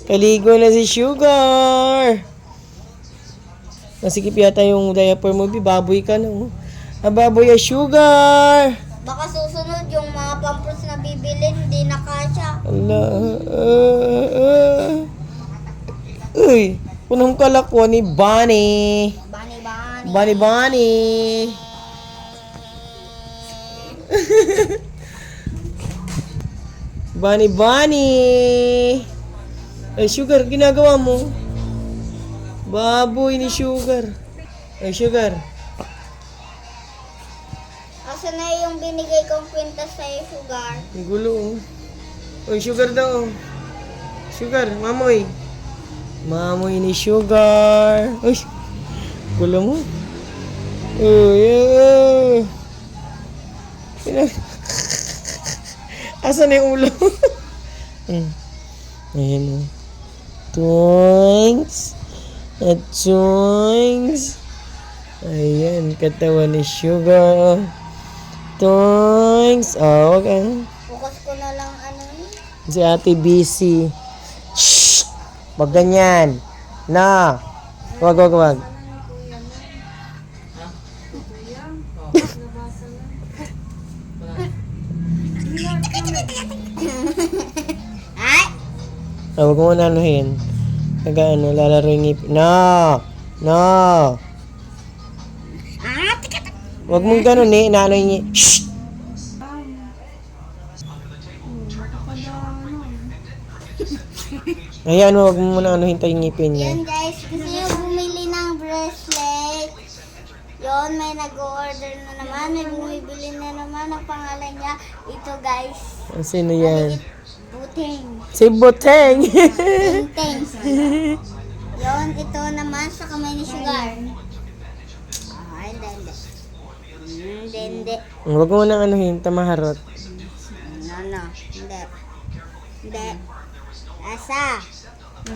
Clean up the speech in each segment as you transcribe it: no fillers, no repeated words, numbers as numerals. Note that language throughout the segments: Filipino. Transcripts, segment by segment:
Kaligo na si Sugar. Nasikip yata yung diaper mo, baboy ka na. Oh. Baboy ya Sugar. Baka susunod yung mga pampers na bibilin, hindi na kasya. Ala. Uy, punong kalakwa ni Bunny. Bunny. Bunny. Ay, Sugar, ginagawa mo? Baboy ni Sugar. Ay, Sugar. Asa na yung binigay kong kwintas sa'yo, Sugar? Ang gulo, oh. Ay, Sugar daw, oh. Sugar, mamoy. Mamoy ni Sugar. Uy, gulo mo. Uy, Asa na yung ulo? Ayan, oh. Twinks. At twinks. Ayan, katawan ni Sugar. Twinks. Oh, okay. Bukas ko na lang Si Ate BC. Shhh! Wag ganyan. Na. Wag. Ay! Wag mo na anuhin. Lalaro yung ngipin. No! Wag mong ganun eh. Inaano yung ngipin. Shhh! Ayan, wag mo muna hintay yung ngipin niya. Yan guys, gusto nyo bumili ng bracelet. Yon, may nag-order na naman. May bumibili na naman ang pangalan niya. Ito guys. Sino yan? Buting. Si Buteng! Teng. Yon, ito naman sa kamay ni Sugar. Hindi. Wag mo nang anuhin, tamaharot. No. Hindi. Asa?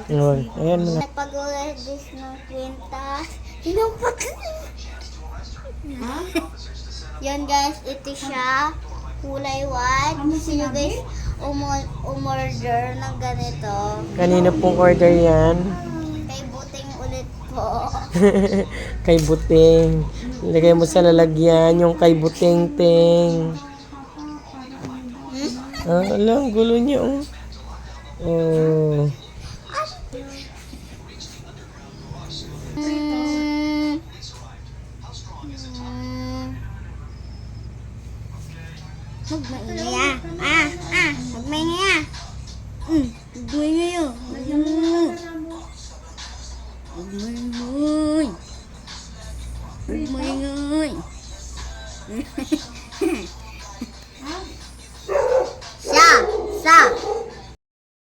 Ayan mo na. Nagpag-orders ng kwintas. Hinumpat. Yan guys, ito siya. Kulay white. Gusto nyo guys umorder ng ganito. Kanina pong order yan. Kay Buting ulit po. Kay Buteng. Ilagay mo sa lalagyan yung kay Buteng-teng. Alam, gulo niya, oh. Oh. Magmaingay Magmaingay Magmaingay Magmaingay